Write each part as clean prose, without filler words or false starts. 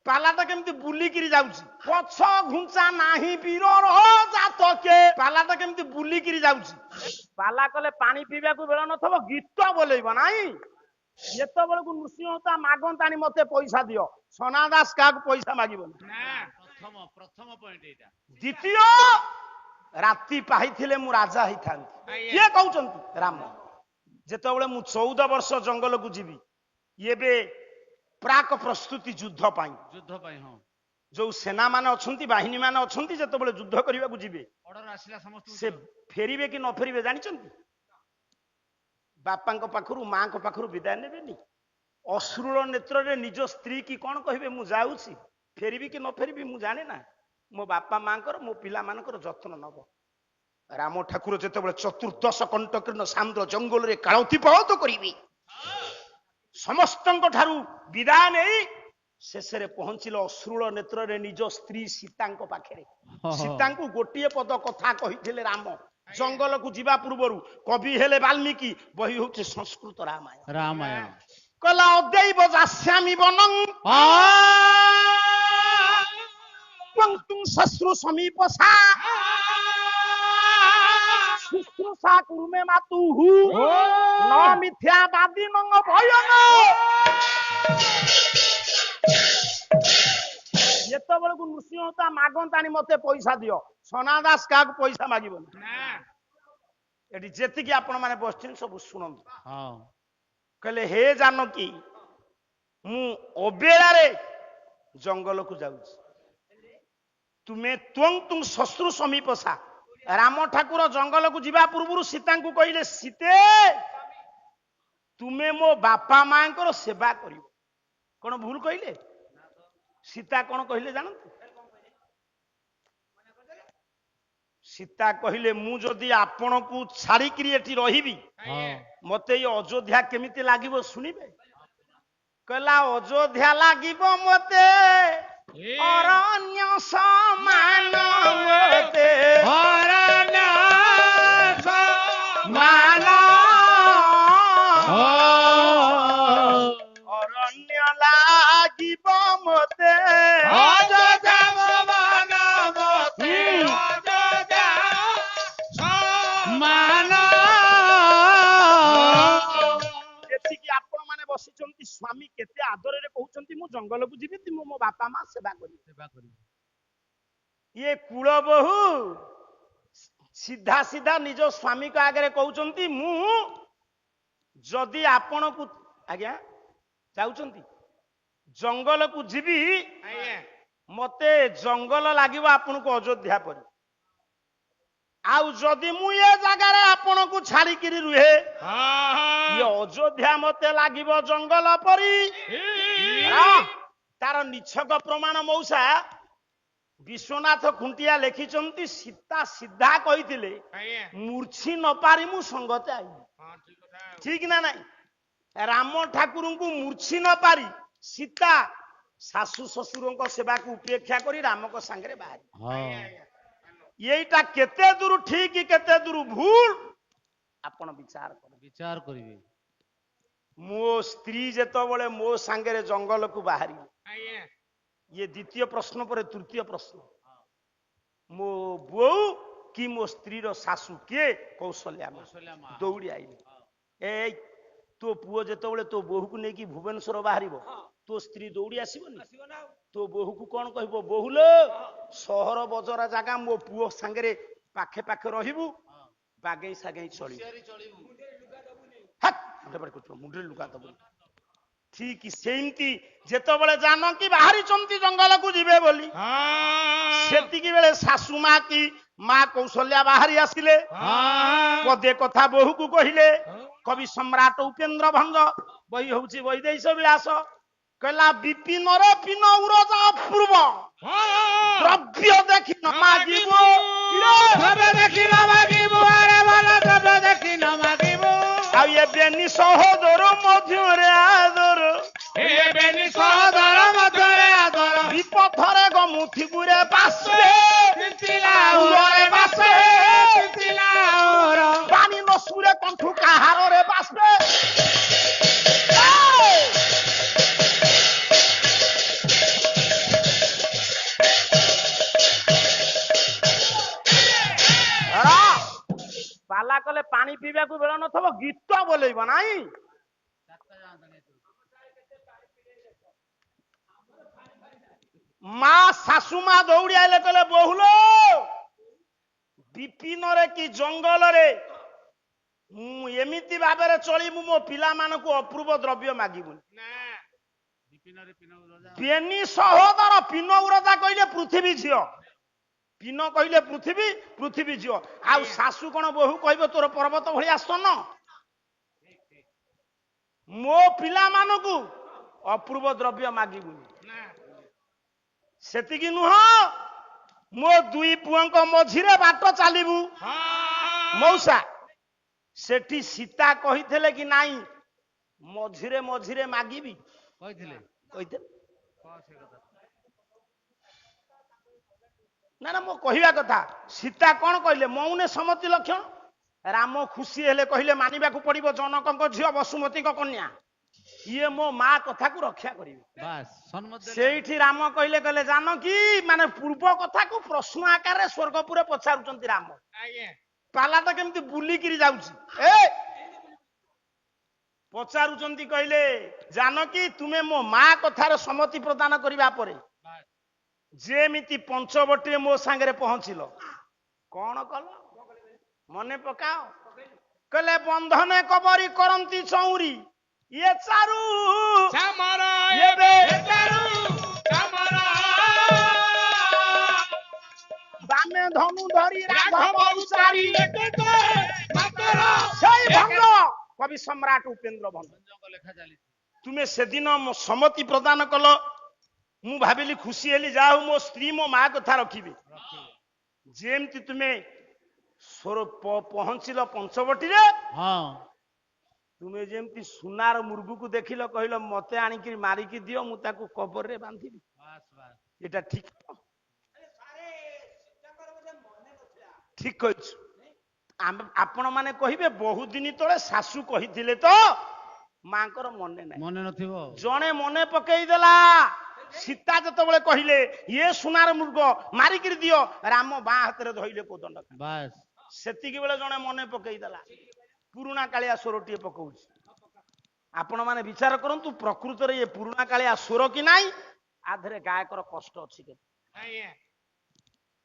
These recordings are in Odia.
ପାଲାଟା କେମିତି ବୁଲିକିରି ଯାଉଛି ପଛ ଘୁଞ୍ଚା ନାହିଁ ବୀରର ଜାତକେ ପାଲାଟା କେମିତି ବୁଲିକିରି ଯାଉଛି ପାଲା କଲେ ପାଣି ପିଇବାକୁ ବେଳ ନଥିବ ଗୀତ ବୋଲେଇବ ନାହିଁ ଯେତେବେଳକୁ ନୃସିଂହତା ମାଗନ୍ତାଣି ମତେ ପଇସା ଦିଅ ସନା ଦାସ କାହାକୁ ପଇସା ମାଗିବନି ପ୍ରଥମ ପଏଣ୍ଟ ଏଇଟା ଦ୍ୱିତୀୟ ରାତି ପାହିଥିଲେ ମୁଁ ରାଜା ହେଇଥାନ୍ତି କିଏ କହୁଛନ୍ତି ରାମ ଯେତେବେଳେ ମୁଁ 14 ବର୍ଷ ଜଙ୍ଗଲକୁ ଯିବି ଏବେ ପ୍ରାକ ପ୍ରସ୍ତୁତି ଯୁଦ୍ଧ ପାଇଁ ହଁ ଯୋଉ ସେନା ମାନେ ଅଛନ୍ତି ବାହିନୀ ମାନେ ଅଛନ୍ତି ଯେତେବେଳେ ଯୁଦ୍ଧ କରିବାକୁ ଯିବେ ଅର୍ଡର ଆସିଲା ସମସ୍ତଙ୍କୁ ସେ ଫେରିବେ କି ନ ଫେରିବେ ଜାଣିଛନ୍ତି ବାପାଙ୍କ ପାଖରୁ ମାଙ୍କ ପାଖରୁ ବିଦାୟ ନେବେନି ଅଶ୍ରୁଳ ନେତ୍ରରେ ନିଜ ସ୍ତ୍ରୀ କି କଣ କହିବେ ମୁଁ ଯାଉଛି ଫେରିବି କି ନ ଫେରିବି ମୁଁ ଜାଣେ ନା ମୋ ବାପା ମାଙ୍କର ମୋ ପିଲାମାନଙ୍କର ଯତ୍ନ ନବ ରାମ ଠାକୁର ଯେତେବେଳେ ଚତୁର୍ଦ୍ଦଶ କଣ୍ଟକୀର୍ଣ୍ଣ ସାନ୍ଦ୍ର ଜଙ୍ଗଲରେ କାଳତିପାତ କରିବି ସମସ୍ତଙ୍କ ଠାରୁ ବିଦାୟ ନେଇ ଶେଷରେ ପହଞ୍ଚିଲେ ଅଶ୍ରୁଳ ନେତ୍ରରେ ନିଜ ସ୍ତ୍ରୀ ସୀତାଙ୍କ ପାଖରେ ସୀତାଙ୍କୁ ଗୋଟିଏ ପଦ କଥା କହିଥିଲେ ରାମ ଜଙ୍ଗଲକୁ ଯିବା ପୂର୍ବରୁ କବି ହେଲେ ବାଲ୍ମୀକି ବହି ହଉଛି ସଂସ୍କୃତ ରାମାୟଣ କହିଲା ଅଦୈବ ଯାସ୍ୟାମି ବନଂ ଶଶ୍ରୁ ସମୀପସା ଶୁଶ୍ରୂଷା କୁରୁମେ ମାତୁଃ ନ ମିଥ୍ୟାବାଦୀ ନଙ୍ଗ ଭୟଂ ଯେତେବେଳକୁ ନୃସିଂହତା ମାଗନ୍ତାଣି ମତେ ପଇସା ଦିଅ ସନା ଦାସ କାହାକୁ ପଇସା ମାଗିବନି ଏଠି ଯେତିକି ଆପଣ ମାନେ ବସିଛନ୍ତି ସବୁ ଶୁଣନ୍ତୁ କହିଲେ ହେ ଜାନକୀ ମୁଁ ଅବେଳାରେ ଜଙ୍ଗଲକୁ ଯାଉଛି ତୁମେ ତ୍ୱଂ ଶଶ୍ରୁ ସମୀପସା ରାମ ଠାକୁର ଜଙ୍ଗଲକୁ ଯିବା ପୂର୍ବରୁ ସୀତାଙ୍କୁ କହିଲେ ସୀତେ ତୁମେ ମୋ ବାପା ମାଙ୍କର ସେବା କରିବ କଣ ଭୁଲ କହିଲେ ସୀତା କଣ କହିଲେ ଜାଣନ୍ତୁ ସୀତା କହିଲେ ମୁଁ ଯଦି ଆପଣଙ୍କୁ ଛାଡିକିରି ଏଠି ରହିବି ମତେ ଏଇ ଅଯୋଧ୍ୟା କେମିତି ଲାଗିବ ଶୁଣିବେ କହିଲା ଅଯୋଧ୍ୟା ଲାଗିବ ମତେ ଅରଣ୍ୟ ସମାନ ମତେ ଅରଣ୍ୟ ସମାନ ଅରଣ୍ୟ ଲାଗିବ ମତେ ଅଯୋଧ୍ୟା ସମାନ ମତେ ଅଯୋଧ୍ୟା ସମାନ ଯେତିକି ଆପଣ ମାନେ ବସିଛନ୍ତି ସ୍ୱାମୀ କେତେ ଆଦରରେ କହୁଛନ୍ତି ମୁଁ ଜଙ୍ଗଲକୁ ଯିବି ମୁଁ ମୋ ବାପା ମା ସେବା କରିବି ଇଏ କୂଳ ବୋହୂ ସିଧା ସିଧା ନିଜ ସ୍ୱାମୀଙ୍କ ଆଗରେ କହୁଛନ୍ତି ମୁଁ ଯଦି ଆପଣଙ୍କୁ ଆଜ୍ଞା ଯାଉଛନ୍ତି ଜଙ୍ଗଲକୁ ଯିବି ମତେ ଜଙ୍ଗଲ ଲାଗିବ ଆପଣଙ୍କୁ ଅଯୋଧ୍ୟା ପରି ଆଉ ଯଦି ମୁଁ ଏ ଜାଗାରେ ଆପଣଙ୍କୁ ଛାଡିକିରି ରୁହେ ଇଏ ଅଯୋଧ୍ୟା ମତେ ଲାଗିବ ଜଙ୍ଗଲ ପରି ତାର ନିଛକ ପ୍ରମାଣ ମଉସା ବିଶ୍ୱନାଥ ଖୁଣ୍ଟିଆ ଲେଖିଛନ୍ତି ସୀତା ସିଧା କହିଥିଲେ ମୂର୍ଚ୍ଛି ନ ପାରି ମୁଁ ସଙ୍ଗତେ ଆଇଲି ଠିକ ନା ନାଇଁ ରାମ ଠାକୁରଙ୍କୁ ମୂର୍ଚ୍ଛି ନ ପାରି ସୀତା ଶାଶୁ ଶ୍ୱଶୁରଙ୍କ ସେବାକୁ ଉପେକ୍ଷା କରି ରାମଙ୍କ ସାଙ୍ଗରେ ବାହାରି ଏଇଟା କେତେ ଦୂର ଠିକ କେତେ ଦୂର ଭୁଲ ଆପଣ ବିଚାର କରିବେ ମୋ ସ୍ତ୍ରୀ ଯେତେବେଳେ ମୋ ସାଙ୍ଗରେ ଜଙ୍ଗଲକୁ ବାହାରିବ ଇଏ ଦ୍ୱିତୀୟ ପ୍ରଶ୍ନ ପରେ ତୃତୀୟ ପ୍ରଶ୍ନ ମୋ ବୋଉ କି ମୋ ସ୍ତ୍ରୀର ଶାଶୁ କିଏ କୌଶଲ୍ୟା ଦୌଡ଼ି ଆଇଲେ ଏଇ ତୋ ପୁଅ ଯେତେବେଳେ ତୋ ବୋହୂକୁ ନେଇକି ଭୁବନେଶ୍ୱର ବାହାରିବ ତୋ ସ୍ତ୍ରୀ ଦୌଡ଼ି ଆସିବନି ତୋ ବୋହୂକୁ କଣ କହିବ ବୋହୁଲୋ ସହର ବଜରା ଜାଗା ମୋ ପୁଅ ସାଙ୍ଗରେ ପାଖେ ପାଖେ ରହିବୁ ବାଗେଇ ସାଗେଇ ଚଳିବୁ ମୁଣ୍ଡରେ ଲୁଗା ଦବୁ ଠିକ ସେମିତି ଯେତେବେଳେ ଜାନକୀ ବାହାରିଛନ୍ତି ଜଙ୍ଗଲକୁ ଯିବେ ବୋଲି ସେତିକି ବେଳେ ଶାଶୁ ମା କି ମା କୌଶଲ୍ୟା ବାହାରି ଆସିଲେ ପଦେ କଥା ବୋହୂକୁ କହିଲେ କବି ସମ୍ରାଟ ଉପେନ୍ଦ୍ର ଭଞ୍ଜ ବହି ହଉଛି ବୈଦେଶ ବିଳାସ କହିଲା ବିପିନର ପିନ ଉରଜ ଅପୂର୍ବ ଦ୍ରବ୍ୟ ଦେଖି ନ ମାଗିବ ଆଉ ଏବେ ସହୋଦର ମଧ୍ୟରେ ଆଦର ବିପଥରେ ଗମୁଥିବୁରେ ବାସେ ପାଣି ନସୁରେ କଣ୍ଠୁ କାହାରରେ ବାସେ କଲେ ପାଣି ପିଇବାକୁ ବେଳ ନଥିବ ଗୀତ ବୋଲେଇବ ନାଇଁ। ମା ଶାଶୁ ମା ଦୌଡ଼ି ଆଇଲେ କହିଲେ ବୋହୁଲୋ ବିପିନରେ କି ଜଙ୍ଗଲରେ ମୁଁ ଏମିତି ଭାବରେ ଚଳିବୁ ମୋ ପିଲାମାନଙ୍କୁ ଅପୂର୍ବ ଦ୍ରବ୍ୟ ମାଗିବୁନି। ବେନି ସହୋଦର ପିନ ଉରଦା କହିଲେ ପୃଥିବୀ ଝିଅ, ପିନ କହିଲେ ପୃଥିବୀ, ପୃଥିବୀ ଝିଅ। ଆଉ ଶାଶୁ କଣ ବୋହୁ କହିବ ତୋର ପର୍ବତ ଭଳିଆ ସ୍ତନ। ମୋ ପିଲାମାନଙ୍କୁ ଅପୂର୍ବ ଦ୍ରବ୍ୟ ମାଗିବୁନି। ସେତିକି ନୁହଁ, ମୋ ଦୁଇ ପୁଅଙ୍କ ମଝିରେ ବାଟ ଚାଲିବୁ। ମଉସା ସେଠି ସୀତା କହିଥିଲେ କି ନାଇଁ ମଝିରେ ମଝିରେ ମାଗିବି? କହିଥିଲେ ନା ନା ମୋ କହିବା କଥା ସୀତା କଣ କହିଲେ? ମୌନେ ସମତି ଲକ୍ଷଣ। ରାମ ଖୁସି ହେଲେ କହିଲେ ମାନିବାକୁ ପଡିବ ଜନକଙ୍କ ଝିଅ ବସୁମତୀଙ୍କ କନ୍ୟା, ଇଏ ମୋ ମା କଥାକୁ ରକ୍ଷା କରିବେ। ସେଇଠି ରାମ କହିଲେ କହିଲେ ଜାନକୀ ମାନେ ପୂର୍ବ କଥାକୁ ପ୍ରଶ୍ନ ଆକାରରେ ସ୍ୱର୍ଗପୁରେ ପଚାରୁଛନ୍ତି ରାମ। ପାଲାଟା କେମିତି ବୁଲିକିରି ଯାଉଛି। ପଚାରୁଛନ୍ତି କହିଲେ ଜାନକୀ ତୁମେ ମୋ ମା କଥାରେ ସମ୍ମତି ପ୍ରଦାନ କରିବା ପରେ ଯେମିତି ପଞ୍ଚବଟୀରେ ମୋ ସାଙ୍ଗରେ ପହଞ୍ଚିଲ, କଣ କଲ ମନେ ପକାଅ। କହିଲେ ବନ୍ଧନେ କବରୀ କରନ୍ତି ଚଉରୀ, ଇଏ ଚାରୁ ବାମେ ଧନୁ ଧରି ରାଘବ ଉଚାରି ସେଇ ଭଙ୍ଗ କବି ସମ୍ରାଟ ଉପେନ୍ଦ୍ର ଭଞ୍ଜ ଲେଖା ଚାଲିଛି। ତୁମେ ସେଦିନ ସମ୍ମତି ପ୍ରଦାନ କଲ, ମୁଁ ଭାବିଲି ଖୁସି ହେଲି, ଯାହା ହଉ ମୋ ସ୍ତ୍ରୀ ମୋ ମା କଥା ରଖିବେ। ଯେମିତି ତୁମେ ପହଞ୍ଚିଲ ପଞ୍ଚବଟୀରେ, ତୁମେ ଯେମିତି ସୁନାର ମୃଗକୁ ଦେଖିଲ କହିଲ ମତେ ଆଣିକି ମାରିକି ଦିଅ ମୁଁ ତାକୁ କବରରେ ବାନ୍ଧିବି। ଏଟା ଠିକ ଠିକ କହିଛୁ। ଆପଣ ମାନେ କହିବେ ବହୁତ ଦିନ ତଳେ ଶାଶୁ କହିଥିଲେ ତ ମାଙ୍କର ମନେ ନାହିଁ, ମନେ ନଥିବ। ଜଣେ ମନେ ପକେଇ ଦେଲା। ସୀତା ଯେତେବେଳେ କହିଲେ ଇଏ ସୁନାର ମୃଗ ମାରିକିରି ଦିଅ, ରାମ ବାଁ ହାତରେ ଧଇଲେ କୋଦଣ୍ଡ। ସେତିକି ବେଳେ ଜଣେ ମନେ ପକେଇ ଦେଲା। ପୁରୁଣା କାଳିଆ ସ୍ୱରଟିଏ ପକଉଛି। ଆପଣ ମାନେ ବିଚାର କରନ୍ତୁ ପ୍ରକୃତରେ ଇଏ ପୁରୁଣା କାଳିଆ ସ୍ୱର କି ନାହିଁ, ଆଧରେ ଗାୟକର କଷ୍ଟ ଅଛି କେତେ।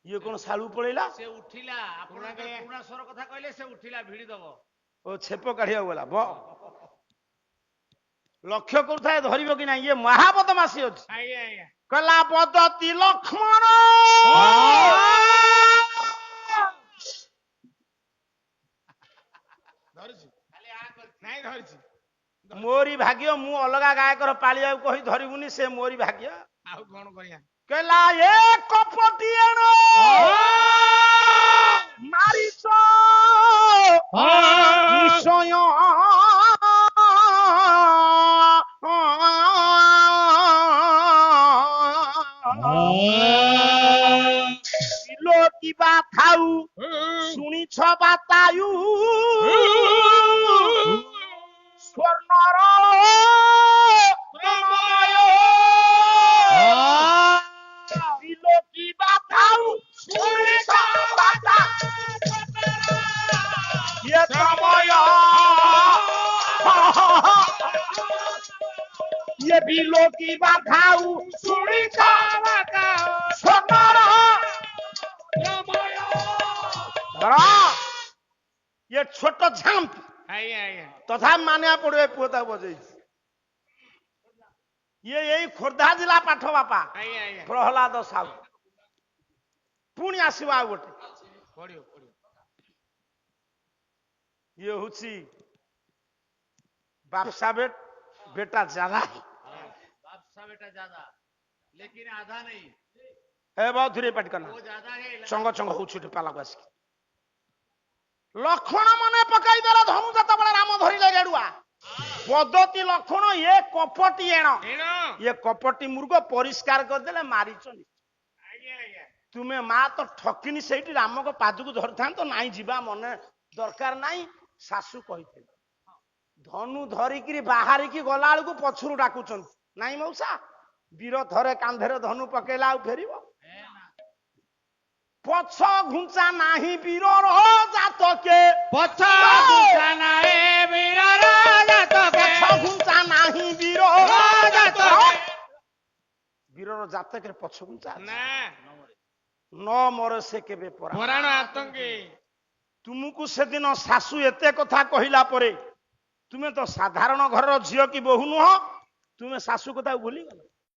ଇଏ କଣ ଶାଳୁ ପଳେଇଲା, ସେ ଉଠିଲା। ଆପଣ ପୁରୁଣା ସ୍ୱର କଥା କହିଲେ ସେ ଉଠିଲା, ଭିଡି ଦବ। ଓ ଛେପ କାଢିବାକୁ ଗଲା। ଲକ୍ଷ୍ୟ କରୁଥାଏ ଧରିବ କି ନାହିଁ। ଇଏ ମହାବଦମାସୀ ଅଛି। କହିଲା ପଦତି ଲକ୍ଷ୍ମଣ ମୋରି ଭାଗ୍ୟ, ମୁଁ ଅଲଗା ଗାୟକର ପାଳିବାକୁ କହି ଧରିବୁନି, ସେ ମୋରି ଭାଗ୍ୟ। ଆଉ କଣ କରିବା। କହିଲା ଏ କପଟିଆଣ ମାରିଛ ନିଶ୍ଚୟ କିବା ଥାଉ ଶୁଣିଛ ବାତାୟୁ ସ୍ୱର୍ଣ୍ଣର କିବା ଥାଉ ଶୁଣିଛ ବାତା ଇଏ ସମୟ ଇଏ ବିଲୋ କିବା ଥାଉ ଶୁଣିଛ ସ୍ୱର୍ଣ୍ଣର ये छोट झांप तथा मानिया पड़े पुता बजेई ये यही खोर्धा जिला पाठ बापा प्रहलाद साहू पुणी आसवा गोटे ये हूँ बापसा बेटा ज्यादा है, बापसा बेटा ज्यादा लेकिन आधा नहीं। बहुत धीरे पाठ करना चंग चंग हो पाला बस लक्षण मने पकाई देला धनु जत बळे राम धरिले गेडुआ पद्धति लक्षण ये कपटी एण ये कपटी मृग परिष्कार कर देले मारिचनी। तुमे मां तो ठकिनी सेठी राम को पादुक धरथान तो नाही जीवा मने दरकार नाही। सासू कहिथे धनु धरिकी बाहरी की गलाळ को पछुरु डाकुचन नाही मौसा वीर थरे कांधरे धनु पकेला आ फेरिबो पछ घुंचा नाही वीर जातके पछा ବୀରର ଜାତକରେ ପଛଘୁଞ୍ଚା ଅଛି। ନା ନ ମରେ ସେ କେବେ ପରା। ପରାଣ ଆତଙ୍କେ ତୁମକୁ ସେଦିନ ଶାଶୁ ଏତେ କଥା କହିଲା ପରେ ତୁମେ ତ ସାଧାରଣ ଘରର ଝିଅ କି ବୋହୂ ନୁହଁ, ତୁମେ ଶାଶୁ କଥାକୁ ଭୁଲିଗଲ।